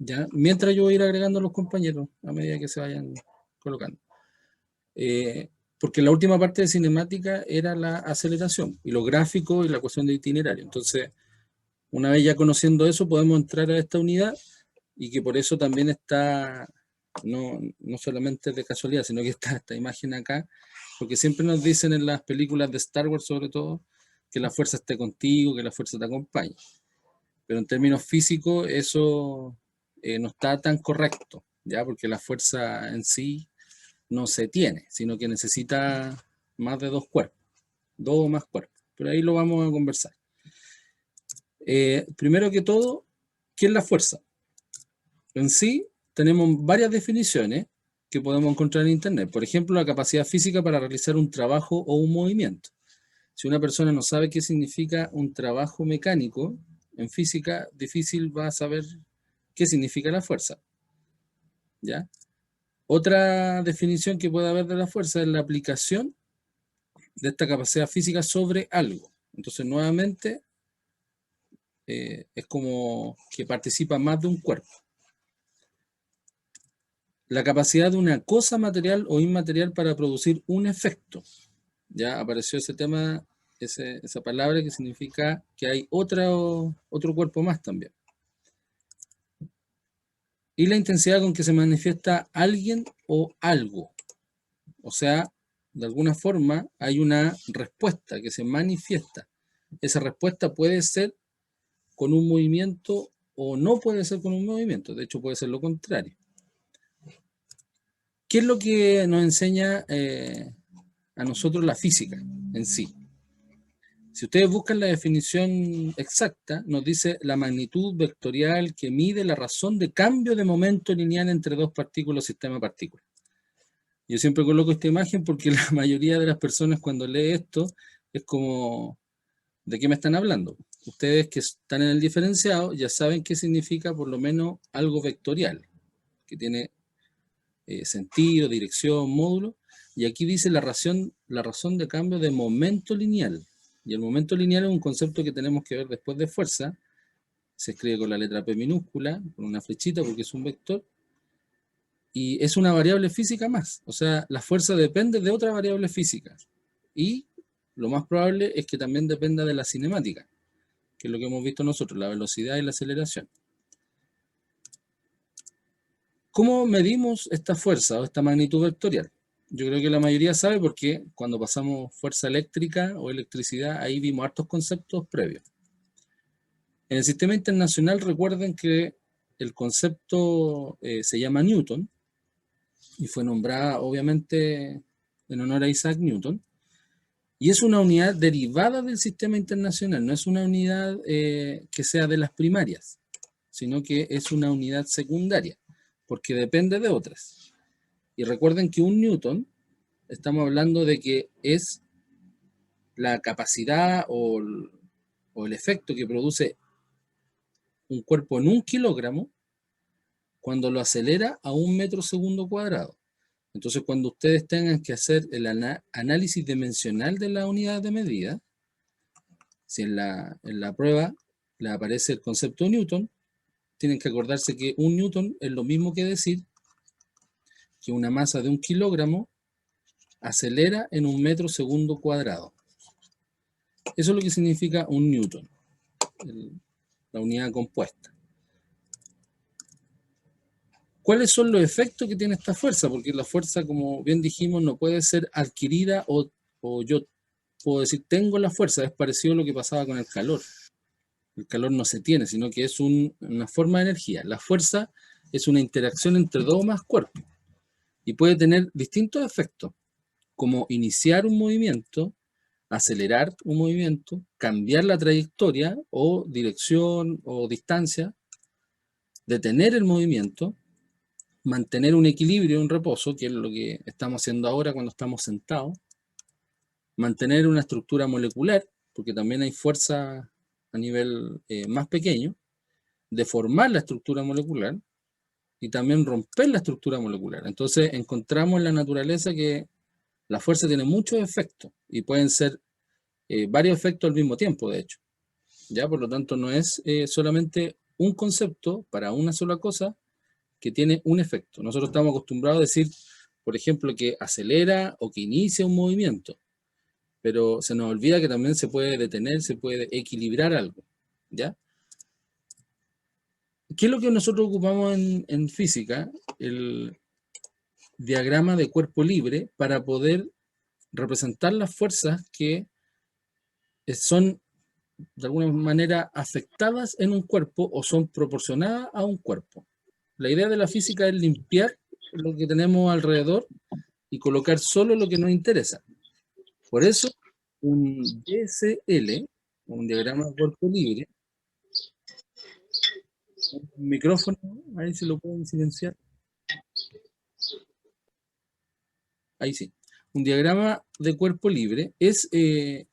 ¿ya? Mientras yo voy a ir agregando a los compañeros a medida que se vayan colocando. Porque la última parte de cinemática era la aceleración y los gráficos y la cuestión de itinerario. Entonces, una vez ya conociendo eso, podemos entrar a esta unidad y que por eso también está, no solamente de casualidad, sino que está esta imagen acá, porque siempre nos dicen en las películas de Star Wars sobre todo, que la fuerza esté contigo, que la fuerza te acompañe. Pero en términos físicos eso no está tan correcto, ¿ya? Porque la fuerza en sí no se tiene, sino que necesita más de dos cuerpos, dos o más cuerpos. Pero ahí lo vamos a conversar. Primero que todo, ¿qué es la fuerza? En sí, tenemos varias definiciones que podemos encontrar en Internet. Por ejemplo, la capacidad física para realizar un trabajo o un movimiento. Si una persona no sabe qué significa un trabajo mecánico, en física difícil va a saber qué significa la fuerza. ¿Ya? Otra definición que puede haber de la fuerza es la aplicación de esta capacidad física sobre algo. Entonces, nuevamente, es como que participa más de un cuerpo. La capacidad de una cosa material o inmaterial para producir un efecto. Ya apareció ese tema, esa palabra que significa que hay otro cuerpo más también. Y la intensidad con que se manifiesta alguien o algo. O sea, de alguna forma hay una respuesta que se manifiesta. Esa respuesta puede ser con un movimiento o no puede ser con un movimiento. De hecho, puede ser lo contrario. ¿Qué es lo que nos enseña a nosotros la física en sí? Si ustedes buscan la definición exacta, nos dice la magnitud vectorial que mide la razón de cambio de momento lineal entre dos partículas o sistema de partículas. Yo siempre coloco esta imagen porque la mayoría de las personas cuando lee esto es como, ¿de qué me están hablando? Ustedes que están en el diferenciado ya saben qué significa por lo menos algo vectorial, que tiene sentido, dirección, módulo, y aquí dice la razón de cambio de momento lineal. Y el momento lineal es un concepto que tenemos que ver después de fuerza. Se escribe con la letra P minúscula, con una flechita porque es un vector, y es una variable física más. O sea, la fuerza depende de otra variable física. Y lo más probable es que también dependa de la cinemática, que es lo que hemos visto nosotros, la velocidad y la aceleración. ¿Cómo medimos esta fuerza o esta magnitud vectorial? Yo creo que la mayoría sabe porque cuando pasamos fuerza eléctrica o electricidad, ahí vimos hartos conceptos previos. En el sistema internacional recuerden que el concepto se llama Newton y fue nombrada obviamente en honor a Isaac Newton. Y es una unidad derivada del sistema internacional, no es una unidad que sea de las primarias, sino que es una unidad secundaria, porque depende de otras. Y recuerden que un newton, estamos hablando de que es la capacidad o el efecto que produce un cuerpo en 1 kilogramo cuando lo acelera a 1 metro segundo cuadrado. Entonces, cuando ustedes tengan que hacer el análisis dimensional de la unidad de medida, si en la prueba les aparece el concepto de Newton, tienen que acordarse que un newton es lo mismo que decir que una masa de 1 kilogramo acelera en 1 metro segundo cuadrado. Eso es lo que significa un newton, la unidad compuesta. ¿Cuáles son los efectos que tiene esta fuerza? Porque la fuerza, como bien dijimos, no puede ser adquirida o yo puedo decir tengo la fuerza. Es parecido a lo que pasaba con el calor. El calor no se tiene, sino que es una forma de energía. La fuerza es una interacción entre dos o más cuerpos y puede tener distintos efectos, como iniciar un movimiento, acelerar un movimiento, cambiar la trayectoria o dirección o distancia, detener el movimiento, mantener un equilibrio, un reposo, que es lo que estamos haciendo ahora cuando estamos sentados, mantener una estructura molecular, porque también hay fuerza a nivel más pequeño, deformar la estructura molecular y también romper la estructura molecular. Entonces encontramos en la naturaleza que la fuerza tiene muchos efectos y pueden ser varios efectos al mismo tiempo, de hecho. ¿Ya? Por lo tanto, no es solamente un concepto para una sola cosa que tiene un efecto. Nosotros estamos acostumbrados a decir, por ejemplo, que acelera o que inicia un movimiento, pero se nos olvida que también se puede detener, se puede equilibrar algo, ¿ya? ¿Qué es lo que nosotros ocupamos en física? El diagrama de cuerpo libre para poder representar las fuerzas que son de alguna manera afectadas en un cuerpo o son proporcionadas a un cuerpo. La idea de la física es limpiar lo que tenemos alrededor y colocar solo lo que nos interesa. Por eso, un DSL, un diagrama de cuerpo libre, un micrófono, ahí se lo pueden silenciar. Ahí sí. Un diagrama de cuerpo libre es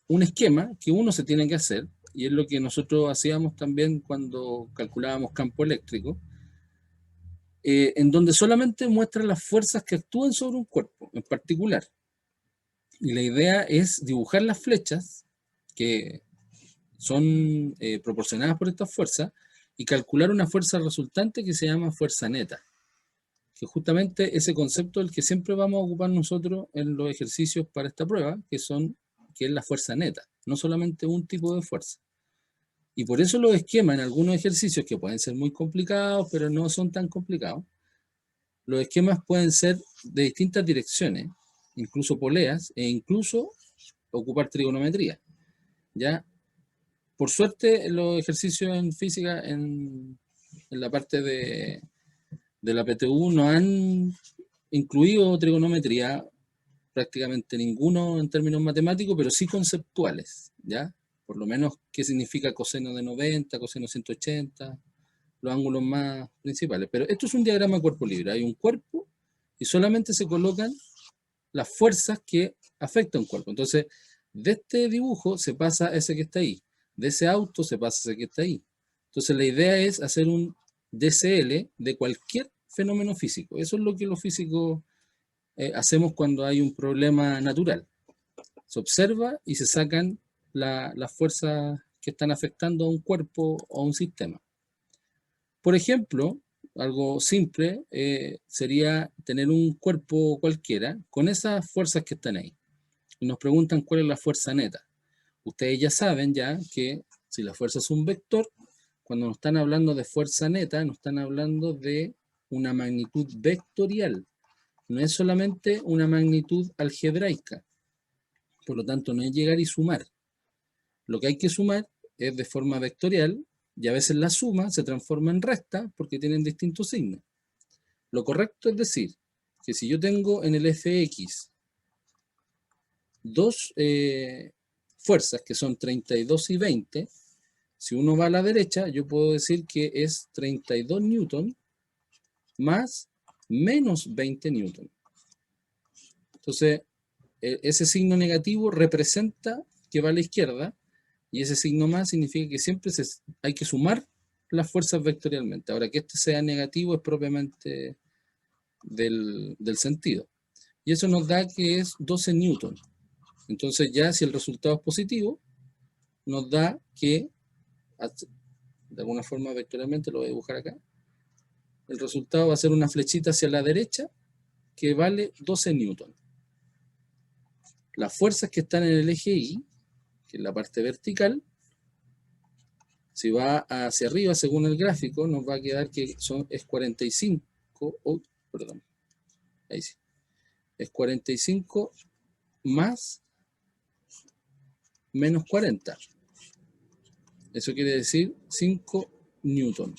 un esquema que uno se tiene que hacer, y es lo que nosotros hacíamos también cuando calculábamos campo eléctrico, en donde solamente muestra las fuerzas que actúan sobre un cuerpo en particular. Y la idea es dibujar las flechas que son proporcionadas por estas fuerzas y calcular una fuerza resultante que se llama fuerza neta, que justamente ese concepto es el que siempre vamos a ocupar nosotros en los ejercicios para esta prueba, que es la fuerza neta, no solamente un tipo de fuerza. Y por eso los esquemas en algunos ejercicios que pueden ser muy complicados, pero no son tan complicados, los esquemas pueden ser de distintas direcciones, incluso poleas, e incluso ocupar trigonometría. ¿Ya? Por suerte, los ejercicios en física, en la parte de la PTU, no han incluido trigonometría, prácticamente ninguno en términos matemáticos, pero sí conceptuales, ¿ya? Por lo menos qué significa coseno de 90, coseno de 180, los ángulos más principales. Pero esto es un diagrama de cuerpo libre. Hay un cuerpo y solamente se colocan las fuerzas que afectan un cuerpo. Entonces, de este dibujo se pasa a ese que está ahí. De ese auto se pasa a ese que está ahí. Entonces, la idea es hacer un DCL de cualquier fenómeno físico. Eso es lo que los físicos hacemos cuando hay un problema natural. Se observa y se sacan las fuerzas que están afectando a un cuerpo o a un sistema. Por ejemplo, algo simple sería tener un cuerpo cualquiera con esas fuerzas que están ahí. Y nos preguntan cuál es la fuerza neta. Ustedes ya saben ya que si la fuerza es un vector, cuando nos están hablando de fuerza neta, nos están hablando de una magnitud vectorial. No es solamente una magnitud algebraica. Por lo tanto, no es llegar y sumar. Lo que hay que sumar es de forma vectorial y a veces la suma se transforma en resta porque tienen distintos signos. Lo correcto es decir que si yo tengo en el fx dos fuerzas que son 32 y 20, si uno va a la derecha, yo puedo decir que es 32 newton más menos 20 newton. Entonces, ese signo negativo representa que va a la izquierda y ese signo más significa que siempre hay que sumar las fuerzas vectorialmente. Ahora, que este sea negativo es propiamente del sentido. Y eso nos da que es 12 newton. Entonces ya si el resultado es positivo, nos da que, de alguna forma vectorialmente, lo voy a dibujar acá, el resultado va a ser una flechita hacia la derecha que vale 12 newton. Las fuerzas que están en el eje Y, que es la parte vertical, si va hacia arriba según el gráfico, nos va a quedar que es 45, perdón, ahí sí, es 45 más menos 40. Eso quiere decir 5 newton.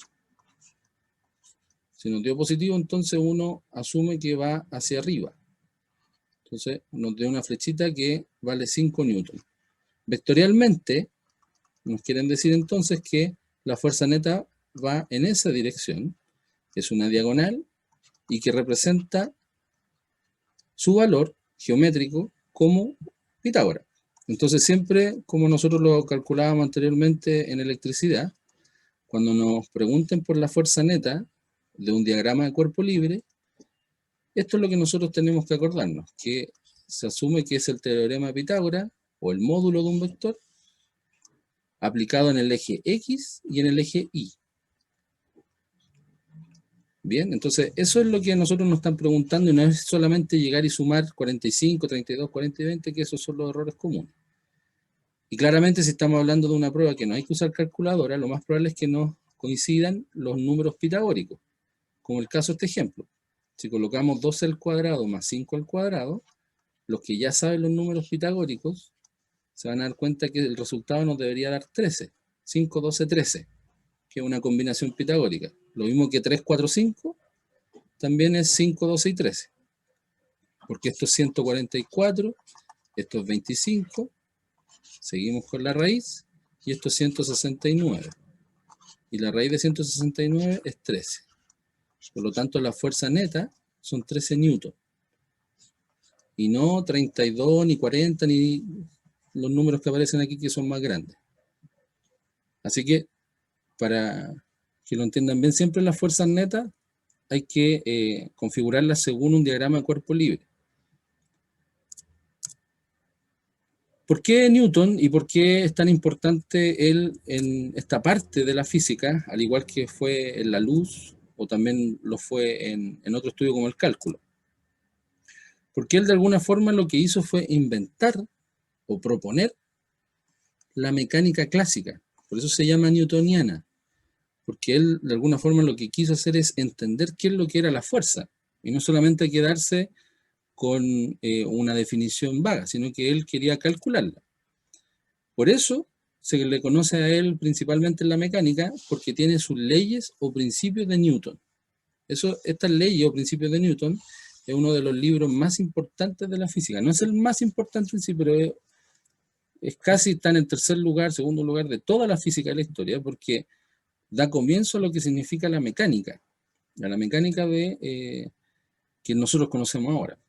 Si nos dio positivo, entonces uno asume que va hacia arriba. Entonces nos dio una flechita que vale 5 newton. Vectorialmente, nos quieren decir entonces que la fuerza neta va en esa dirección, es una diagonal, y que representa su valor geométrico como Pitágoras. Entonces siempre, como nosotros lo calculábamos anteriormente en electricidad, cuando nos pregunten por la fuerza neta de un diagrama de cuerpo libre, esto es lo que nosotros tenemos que acordarnos, que se asume que es el teorema de Pitágoras o el módulo de un vector aplicado en el eje X y en el eje Y. Bien, entonces eso es lo que a nosotros nos están preguntando y no es solamente llegar y sumar 45, 32, 40 y 20, que esos son los errores comunes. Y claramente si estamos hablando de una prueba que no hay que usar calculadora, lo más probable es que no coincidan los números pitagóricos, como el caso de este ejemplo. Si colocamos 12 al cuadrado más 5 al cuadrado, los que ya saben los números pitagóricos se van a dar cuenta que el resultado nos debería dar 13. 5, 12, 13, que es una combinación pitagórica. Lo mismo que 3, 4, 5, también es 5, 12 y 13. Porque esto es 144, esto es 25, seguimos con la raíz, y esto es 169. Y la raíz de 169 es 13. Por lo tanto, la fuerza neta son 13 newton. Y no 32, ni 40, ni los números que aparecen aquí que son más grandes. Así que, para que lo entiendan bien, siempre las fuerzas netas hay que configurarlas según un diagrama de cuerpo libre. ¿Por qué Newton y por qué es tan importante él en esta parte de la física, al igual que fue en la luz o también lo fue en otro estudio como el cálculo? Porque él de alguna forma lo que hizo fue inventar o proponer la mecánica clásica. Por eso se llama newtoniana. Porque él de alguna forma lo que quiso hacer es entender qué es lo que era la fuerza. Y no solamente quedarse con una definición vaga, sino que él quería calcularla. Por eso se le conoce a él principalmente en la mecánica, porque tiene sus leyes o principios de Newton. Estas leyes o principios de Newton es uno de los libros más importantes de la física. No es el más importante en sí, pero es casi tan en tercer lugar, segundo lugar de toda la física de la historia, porque da comienzo a lo que significa la mecánica de que nosotros conocemos ahora.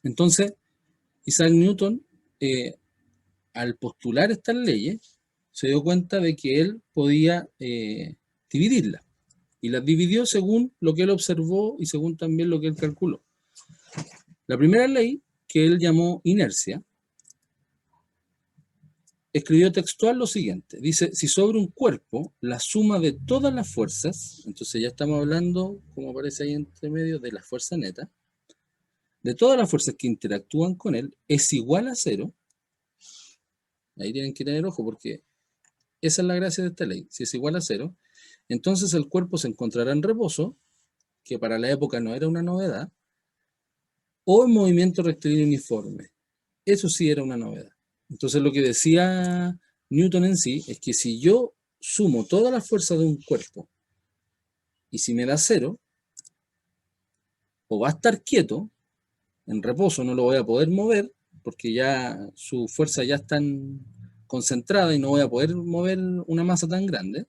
Entonces, Isaac Newton, al postular estas leyes, se dio cuenta de que él podía dividirlas. Y las dividió según lo que él observó y según también lo que él calculó. La primera ley, que él llamó inercia, escribió textual lo siguiente. Dice, si sobre un cuerpo la suma de todas las fuerzas, entonces ya estamos hablando, como aparece ahí entre medio, de la fuerza neta, de todas las fuerzas que interactúan con él, es igual a 0. Ahí tienen que tener ojo porque esa es la gracia de esta ley. Si es igual a 0, entonces el cuerpo se encontrará en reposo, que para la época no era una novedad, o en movimiento rectilíneo uniforme. Eso sí era una novedad. Entonces lo que decía Newton en sí es que si yo sumo toda la fuerza de un cuerpo y si me da 0, o va a estar quieto, en reposo, no lo voy a poder mover, porque ya su fuerza ya está concentrada y no voy a poder mover una masa tan grande.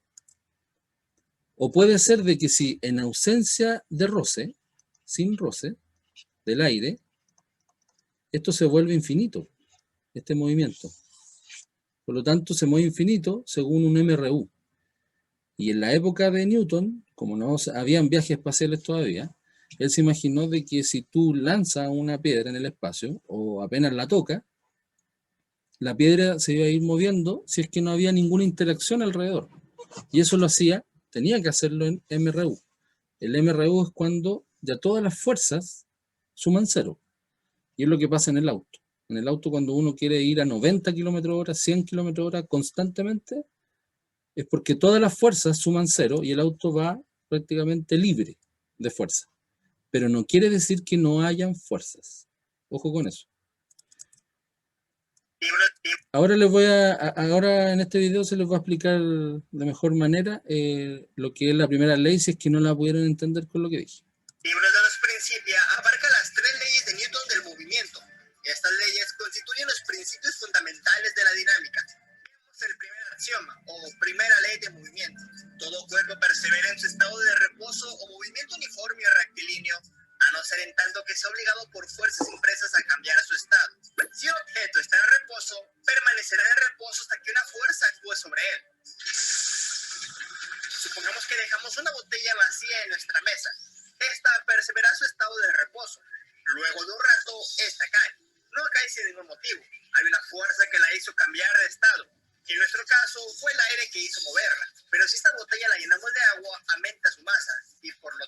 O puede ser de que si en ausencia de roce, sin roce, del aire, esto se vuelve infinito, este movimiento. Por lo tanto, se mueve infinito según un MRU. Y en la época de Newton, como no habían viajes espaciales todavía, él se imaginó de que si tú lanzas una piedra en el espacio, o apenas la toca, la piedra se iba a ir moviendo si es que no había ninguna interacción alrededor. Y eso lo hacía, tenía que hacerlo en MRU. El MRU es cuando ya todas las fuerzas suman 0. Y es lo que pasa en el auto. En el auto cuando uno quiere ir a 90 km/h, 100 km/h constantemente, es porque todas las fuerzas suman 0 y el auto va prácticamente libre de fuerza. Pero no quiere decir que no hayan fuerzas. Ojo con eso. Ahora ahora en este video se les va a explicar de mejor manera lo que es la primera ley, si es que no la pudieron entender con lo que dije. Libro de los Principia abarca las 3 leyes de Newton del movimiento. Estas leyes constituyen los principios fundamentales de la dinámica. Veamos el primer axioma, o primera ley de movimiento. Todo cuerpo persevera en su estado de reposo o movimiento uniforme y rectilíneo, a no ser en tanto que sea obligado por fuerzas impresas a cambiar su estado. Si un objeto está en reposo, permanecerá en reposo hasta que una fuerza actúe sobre él. Supongamos que dejamos una botella vacía en nuestra mesa. Esta persevera su estado de reposo. Luego de un rato, esta cae. No cae sin ningún motivo. Hay una fuerza que la hizo cambiar de estado. En nuestro caso, fue el aire que hizo moverla. Pero si esta botella la llenamos de agua, aumenta su masa y por lo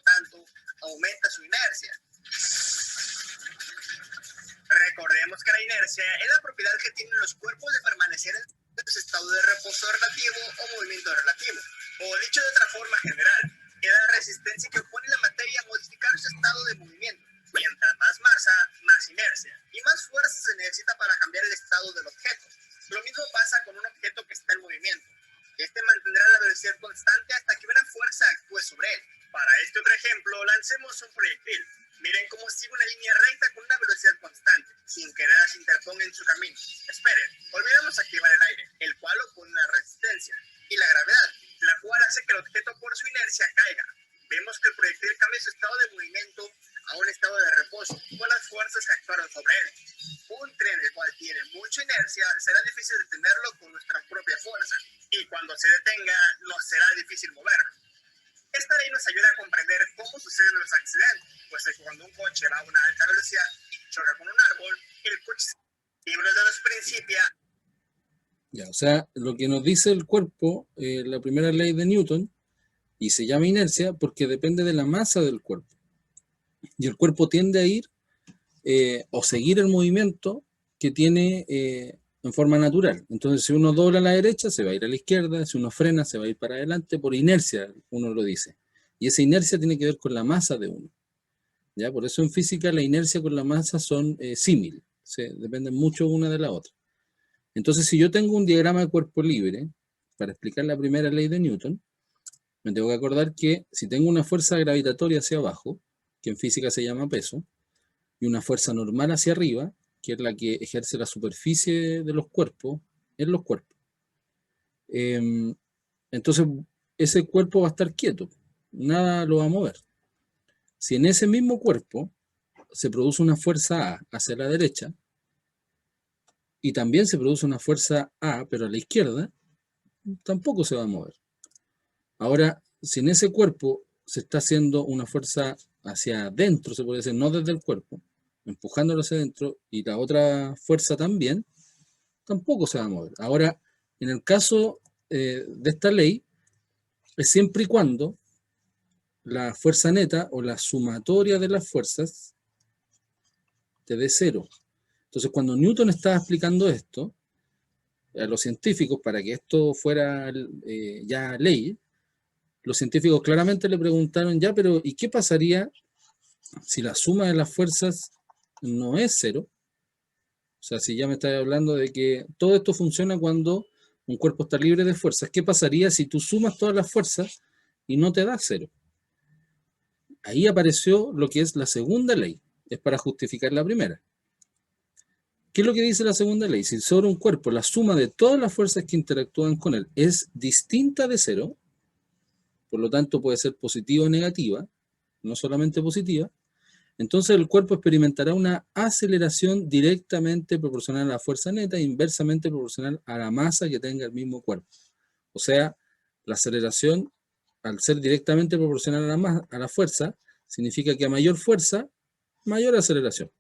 relativo o movimiento relativo. O dicho de otra forma general, es la resistencia que opone la materia a modificar su estado de movimiento. Mientras más masa, más inercia. Y más fuerza se necesita para cambiar el estado del objeto. Lo mismo pasa con un objeto que está en movimiento. Este mantendrá la velocidad constante hasta que una fuerza actúe sobre él. Para este otro ejemplo, lancemos un proyectil. Miren cómo sigue una línea recta con una velocidad constante, sin que nada se interponga en su camino. Esperen, olvidamos activar el aire, el cual opone la resistencia, y la gravedad, la cual hace que el objeto por su inercia caiga. Vemos que el proyectil cambia su estado de movimiento a un estado de reposo, con las fuerzas que actuaron sobre él. Un tren el cual tiene mucha inercia será difícil detenerlo con nuestra propia fuerza, y cuando se detenga nos será difícil moverlo. Esta ley nos ayuda a comprender cómo suceden los accidentes, pues es cuando un coche va a una alta velocidad y choca con un árbol, el coche se libre de los principios. Ya, o sea, lo que nos dice el cuerpo, la primera ley de Newton, y se llama inercia porque depende de la masa del cuerpo. Y el cuerpo tiende a ir o seguir el movimiento que tiene en forma natural. Entonces, si uno dobla a la derecha, se va a ir a la izquierda, si uno frena, se va a ir para adelante, por inercia, uno lo dice. Y esa inercia tiene que ver con la masa de uno. ¿Ya? Por eso en física la inercia con la masa son símil, dependen mucho una de la otra. Entonces, si yo tengo un diagrama de cuerpo libre, para explicar la primera ley de Newton, me tengo que acordar que si tengo una fuerza gravitatoria hacia abajo, que en física se llama peso, y una fuerza normal hacia arriba, que es la que ejerce la superficie de los cuerpos, en los cuerpos. Entonces, ese cuerpo va a estar quieto, nada lo va a mover. Si en ese mismo cuerpo se produce una fuerza A hacia la derecha, y también se produce una fuerza A, pero a la izquierda, tampoco se va a mover. Ahora, si en ese cuerpo se está haciendo una fuerza hacia adentro, se puede decir, no desde el cuerpo, empujándolo hacia adentro, y la otra fuerza también, tampoco se va a mover. Ahora, en el caso de esta ley, es siempre y cuando la fuerza neta o la sumatoria de las fuerzas te dé cero. Entonces, cuando Newton estaba explicando esto a los científicos, para que esto fuera ya ley, los científicos claramente le preguntaron, ya, pero ¿y qué pasaría si la suma de las fuerzas no es cero? O sea, si ya me estás hablando de que todo esto funciona cuando un cuerpo está libre de fuerzas, ¿qué pasaría si tú sumas todas las fuerzas y no te da cero? Ahí apareció lo que es la segunda ley, es para justificar la primera. ¿Qué es lo que dice la segunda ley? Si sobre un cuerpo la suma de todas las fuerzas que interactúan con él es distinta de cero, por lo tanto puede ser positiva o negativa, no solamente positiva, entonces el cuerpo experimentará una aceleración directamente proporcional a la fuerza neta e inversamente proporcional a la masa que tenga el mismo cuerpo. O sea, la aceleración, al ser directamente proporcional a la fuerza, significa que a mayor fuerza, mayor aceleración.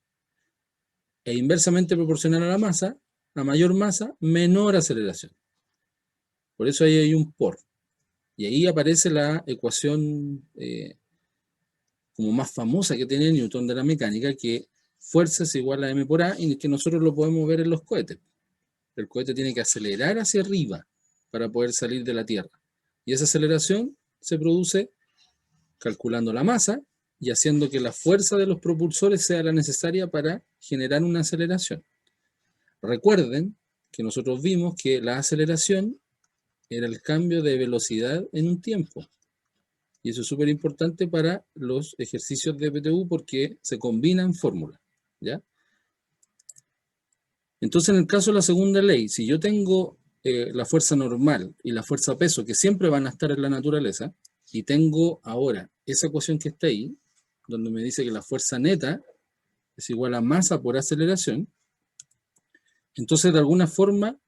E inversamente proporcional a la masa, a mayor masa, menor aceleración. Por eso ahí hay un por. Y ahí aparece la ecuación como más famosa que tiene Newton de la mecánica, que fuerza es igual a m por a, y que nosotros lo podemos ver en los cohetes. El cohete tiene que acelerar hacia arriba para poder salir de la Tierra. Y esa aceleración se produce calculando la masa y haciendo que la fuerza de los propulsores sea la necesaria para generar una aceleración. Recuerden que nosotros vimos que la aceleración era el cambio de velocidad en un tiempo. Y eso es súper importante para los ejercicios de PTU porque se combinan fórmulas, ¿ya? Entonces, en el caso de la segunda ley, si yo tengo la fuerza normal y la fuerza peso, que siempre van a estar en la naturaleza, y tengo ahora esa ecuación que está ahí, donde me dice que la fuerza neta es igual a masa por aceleración, entonces de alguna forma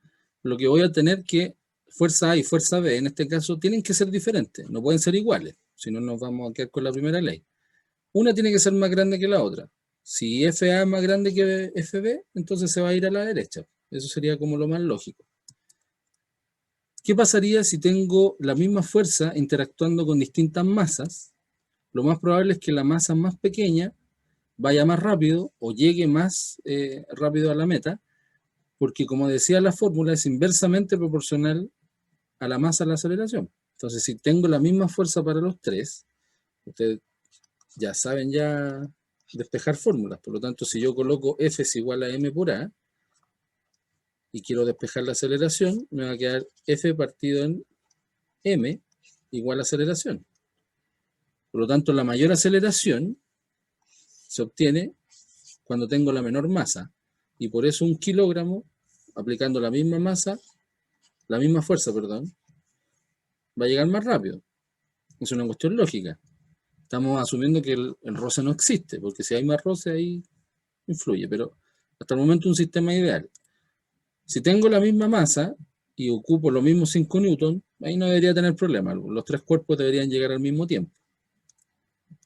lo que voy a tener que fuerza A y fuerza B, en este caso, tienen que ser diferentes, no pueden ser iguales, si no nos vamos a quedar con la primera ley. Una tiene que ser más grande que la otra. Si FA es más grande que FB, entonces se va a ir a la derecha. Eso sería como lo más lógico. ¿Qué pasaría si tengo la misma fuerza interactuando con distintas masas? Lo más probable es que la masa más pequeña vaya más rápido o llegue más rápido a la meta, porque como decía la fórmula, es inversamente proporcional a la masa la aceleración. Entonces, si tengo la misma fuerza para los tres, ustedes ya saben despejar fórmulas. Por lo tanto, si yo coloco F es igual a M por A y quiero despejar la aceleración, me va a quedar F partido en M igual a aceleración. Por lo tanto, la mayor aceleración se obtiene cuando tengo la menor masa. Y por eso 1 kilogramo, aplicando la misma masa, la misma fuerza, perdón, va a llegar más rápido. Es una cuestión lógica. Estamos asumiendo que el roce no existe, porque si hay más roce ahí influye, pero hasta el momento un sistema ideal. Si tengo la misma masa y ocupo los mismos 5 newton, ahí no debería tener problema. Los tres cuerpos deberían llegar al mismo tiempo.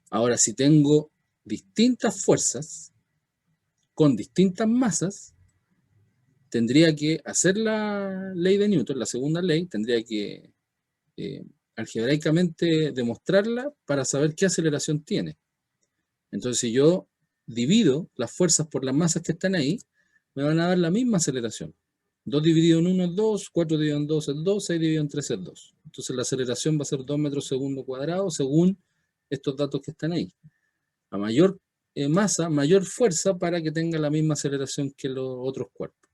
Ahora, si tengo distintas fuerzas con distintas masas, tendría que hacer la ley de Newton, la segunda ley, tendría que algebraicamente demostrarla para saber qué aceleración tiene. Entonces, si yo divido las fuerzas por las masas que están ahí, me van a dar la misma aceleración. 2 dividido en 1 es 2, 4 dividido en 2 es 2, 6 dividido en 3 es 2. Entonces la aceleración va a ser 2 metros segundo cuadrado según estos datos que están ahí. A mayor masa, mayor fuerza para que tenga la misma aceleración que los otros cuerpos.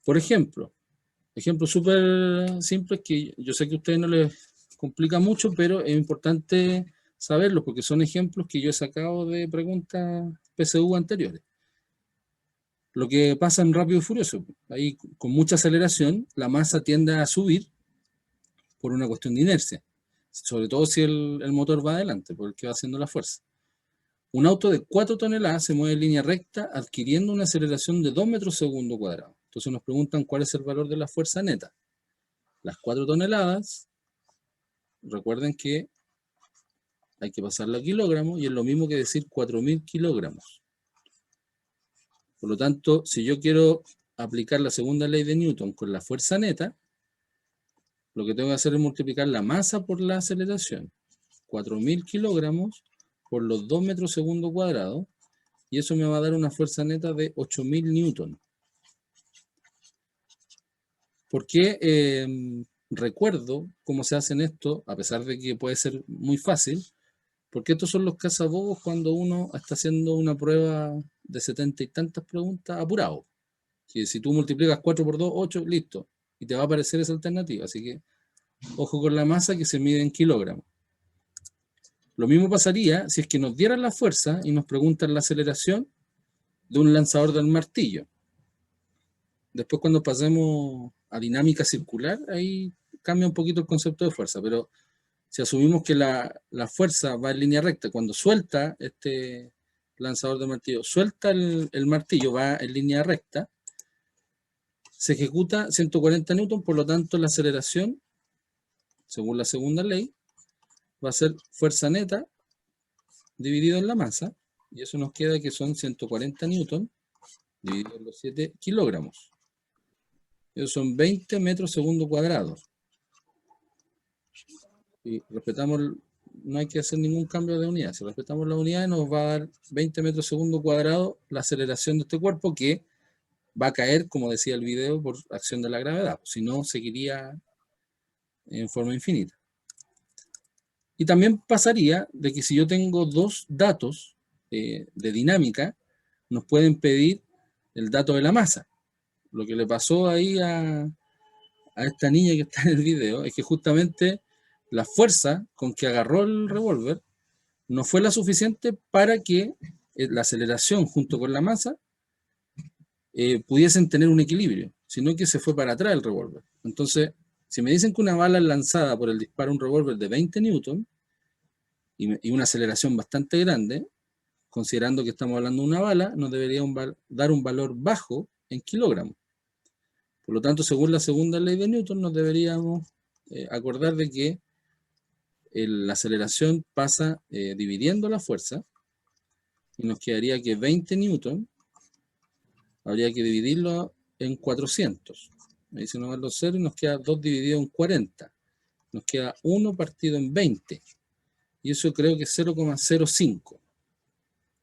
Por ejemplo súper simple que yo sé que a ustedes no les complica mucho, pero es importante saberlo porque son ejemplos que yo he sacado de preguntas PSU anteriores. Lo que pasa en Rápido y Furioso, ahí con mucha aceleración, la masa tiende a subir por una cuestión de inercia, sobre todo si el motor va adelante, porque va haciendo la fuerza. Un auto de 4 toneladas se mueve en línea recta adquiriendo una aceleración de 2 metros segundo cuadrado. Entonces nos preguntan cuál es el valor de la fuerza neta. Las 4 toneladas, recuerden que hay que pasarla a kilogramos y es lo mismo que decir 4.000 kilogramos. Por lo tanto, si yo quiero aplicar la segunda ley de Newton con la fuerza neta, lo que tengo que hacer es multiplicar la masa por la aceleración. 4.000 kilogramos por los 2 metros segundo cuadrado, y eso me va a dar una fuerza neta de 8.000 newton. ¿Por qué recuerdo cómo se hacen esto, a pesar de que puede ser muy fácil? Porque estos son los cazabobos cuando uno está haciendo una prueba de 70 y tantas preguntas apurado. Que si tú multiplicas 4 por 2, 8, listo. Y te va a aparecer esa alternativa. Así que ojo con la masa que se mide en kilogramos. Lo mismo pasaría si es que nos dieran la fuerza y nos preguntan la aceleración de un lanzador del martillo. Después cuando pasemos a dinámica circular, ahí cambia un poquito el concepto de fuerza, pero si asumimos que la fuerza va en línea recta, cuando suelta este lanzador de martillo, suelta el martillo, va en línea recta, se ejecuta 140 newton, por lo tanto la aceleración, según la segunda ley, va a ser fuerza neta dividido en la masa, y eso nos queda que son 140 newton dividido en los 7 kilogramos. Esos son 20 metros segundo cuadrado. Y respetamos, no hay que hacer ningún cambio de unidad. Si respetamos la unidad, nos va a dar 20 metros segundo cuadrado la aceleración de este cuerpo, que va a caer, como decía el video, por acción de la gravedad. Si no, seguiría en forma infinita. Y también pasaría de que si yo tengo dos datos de dinámica, nos pueden pedir el dato de la masa. Lo que le pasó ahí a esta niña que está en el video es que justamente la fuerza con que agarró el revólver no fue la suficiente para que la aceleración junto con la masa pudiesen tener un equilibrio, sino que se fue para atrás el revólver. Entonces, si me dicen que una bala es lanzada por el disparo de un revólver de 20 newton y una aceleración bastante grande, considerando que estamos hablando de una bala, nos debería dar un valor bajo en kilogramos. Por lo tanto, según la segunda ley de Newton, nos deberíamos acordar de que la aceleración pasa dividiendo la fuerza y nos quedaría que 20 newton habría que dividirlo en 400. Ahí se nos van los ceros y nos queda 2 dividido en 40. Nos queda 1 partido en 20. Y eso creo que es 0,05.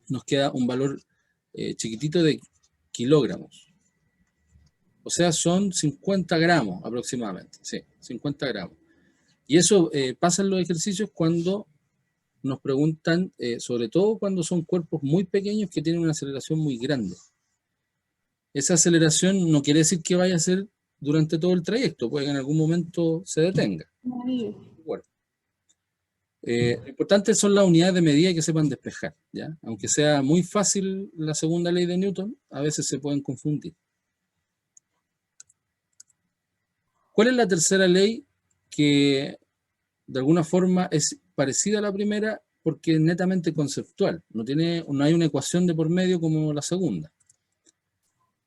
Nos queda un valor chiquitito de kilogramos. O sea, son 50 gramos aproximadamente. Sí, 50 gramos. Y eso pasa en los ejercicios cuando nos preguntan, sobre todo cuando son cuerpos muy pequeños que tienen una aceleración muy grande. Esa aceleración no quiere decir que vaya a ser durante todo el trayecto, puede que en algún momento se detenga. Bueno, lo importante son las unidades de medida que sepan despejar, ¿ya? Aunque sea muy fácil la segunda ley de Newton, a veces se pueden confundir. ¿Cuál es la tercera ley que de alguna forma es parecida a la primera porque es netamente conceptual? No hay una ecuación de por medio como la segunda.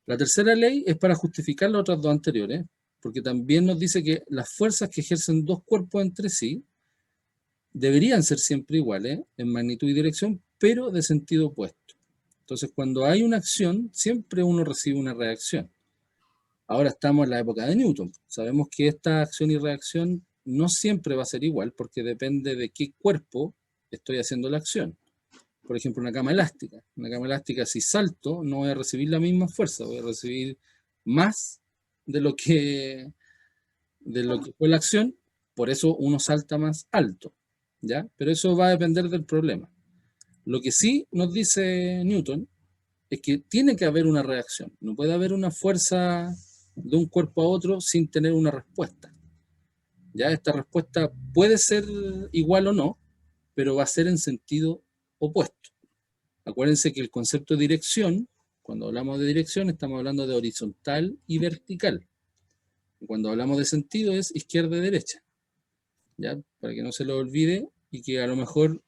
La tercera ley es para justificar las otras dos anteriores, porque también nos dice que las fuerzas que ejercen dos cuerpos entre sí deberían ser siempre iguales en magnitud y dirección, pero de sentido opuesto. Entonces, cuando hay una acción, siempre uno recibe una reacción. Ahora estamos en la época de Newton. Sabemos que esta acción y reacción no siempre va a ser igual, porque depende de qué cuerpo estoy haciendo la acción. Por ejemplo, una cama elástica. Una cama elástica, si salto, no voy a recibir la misma fuerza, voy a recibir más de lo que fue la acción, por eso uno salta más alto, ¿ya? Pero eso va a depender del problema. Lo que sí nos dice Newton es que tiene que haber una reacción. No puede haber una fuerza de un cuerpo a otro sin tener una respuesta. ¿Ya? Esta respuesta puede ser igual o no, pero va a ser en sentido opuesto. Acuérdense que el concepto de dirección, cuando hablamos de dirección, estamos hablando de horizontal y vertical. Y cuando hablamos de sentido es izquierda y derecha. ¿Ya? Para que no se lo olvide y que a lo mejor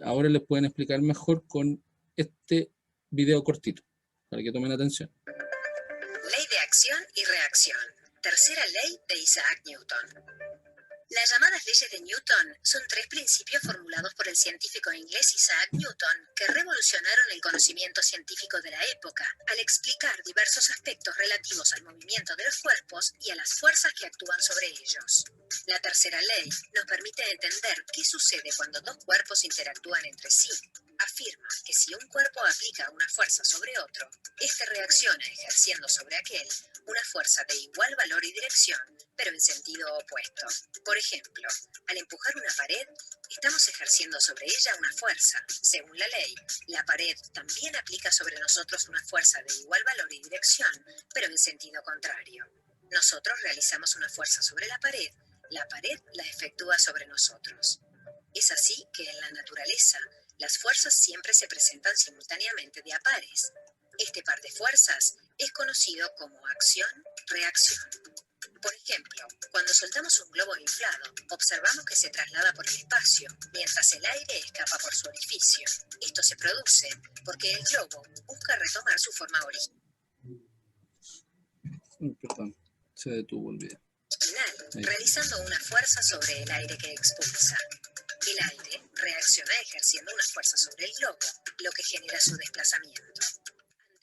ahora les pueden explicar mejor con este video cortito, para que tomen atención. Ley de acción y reacción. Tercera ley de Isaac Newton. Las llamadas leyes de Newton son tres principios formulados por el científico inglés Isaac Newton que revolucionaron el conocimiento científico de la época al explicar diversos aspectos relativos al movimiento de los cuerpos y a las fuerzas que actúan sobre ellos. La tercera ley nos permite entender qué sucede cuando dos cuerpos interactúan entre sí. Afirma que si un cuerpo aplica una fuerza sobre otro, este reacciona ejerciendo sobre aquel una fuerza de igual valor y dirección, pero en sentido opuesto. Por ejemplo, al empujar una pared, estamos ejerciendo sobre ella una fuerza. Según la ley, la pared también aplica sobre nosotros una fuerza de igual valor y dirección, pero en sentido contrario. Nosotros realizamos una fuerza sobre la pared la efectúa sobre nosotros. Es así que en la naturaleza, las fuerzas siempre se presentan simultáneamente de a pares. Este par de fuerzas es conocido como acción-reacción. Por ejemplo, cuando soltamos un globo inflado, observamos que se traslada por el espacio, mientras el aire escapa por su orificio. Esto se produce porque el globo busca retomar su forma original. Perdón, se detuvo el video. Realizando una fuerza sobre el aire que expulsa. El aire reacciona ejerciendo una fuerza sobre el globo, lo que genera su desplazamiento.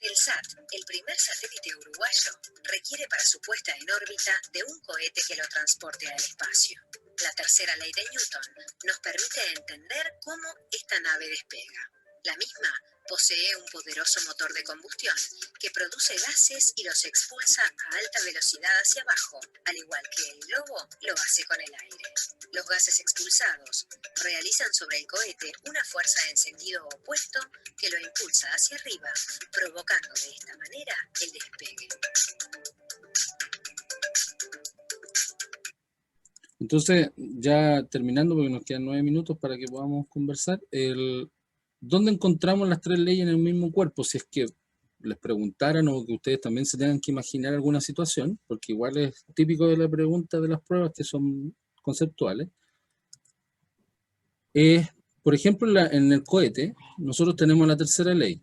El SAT, el primer satélite uruguayo, requiere para su puesta en órbita de un cohete que lo transporte al espacio. La tercera ley de Newton nos permite entender cómo esta nave despega. La misma posee un poderoso motor de combustión que produce gases y los expulsa a alta velocidad hacia abajo, al igual que el globo lo hace con el aire. Los gases expulsados realizan sobre el cohete una fuerza en sentido opuesto que lo impulsa hacia arriba, provocando de esta manera el despegue. Entonces, ya terminando, porque nos quedan 9 minutos para que podamos conversar, ¿dónde encontramos las tres leyes en el mismo cuerpo? Si es que les preguntaran o que ustedes también se tengan que imaginar alguna situación, porque igual es típico de la pregunta de las pruebas que son conceptuales. Por ejemplo, en el cohete, nosotros tenemos la tercera ley.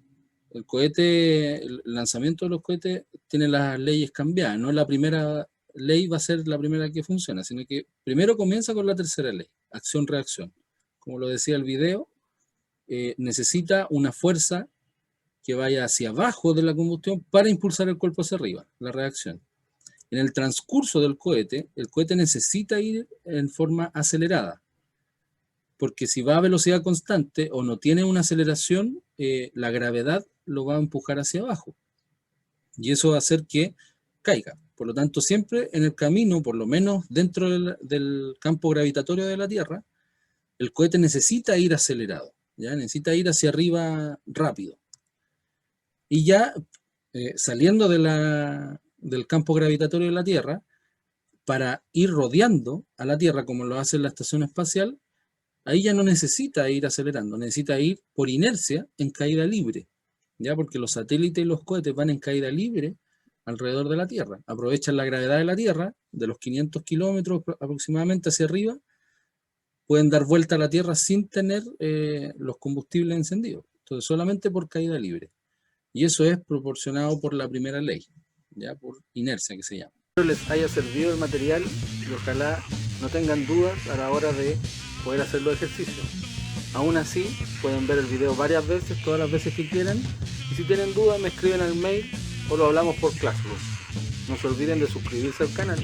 El cohete, el lanzamiento de los cohetes tiene las leyes cambiadas, no la primera ley va a ser la primera que funciona, sino que primero comienza con la tercera ley, acción-reacción. Como lo decía el video, necesita una fuerza que vaya hacia abajo de la combustión para impulsar el cuerpo hacia arriba, la reacción. En el transcurso del cohete, el cohete necesita ir en forma acelerada, porque si va a velocidad constante o no tiene una aceleración, la gravedad lo va a empujar hacia abajo. Y eso va a hacer que caiga. Por lo tanto, siempre en el camino, por lo menos dentro del campo gravitatorio de la Tierra, el cohete necesita ir acelerado, ¿ya? Necesita ir hacia arriba rápido. Y ya saliendo del campo gravitatorio de la Tierra, para ir rodeando a la Tierra como lo hace la estación espacial, ahí ya no necesita ir acelerando, necesita ir por inercia en caída libre, ¿ya? Porque los satélites y los cohetes van en caída libre alrededor de la Tierra, aprovechan la gravedad de la Tierra, de los 500 kilómetros aproximadamente hacia arriba, pueden dar vuelta a la Tierra sin tener los combustibles encendidos, entonces solamente por caída libre. Y eso es proporcionado por la primera ley, ya por inercia que se llama. Espero les haya servido el material y ojalá no tengan dudas a la hora de poder hacer los ejercicios. Aún así, pueden ver el video varias veces, todas las veces que quieran, y si tienen dudas me escriben al mail o lo hablamos por Classroom. No se olviden de suscribirse al canal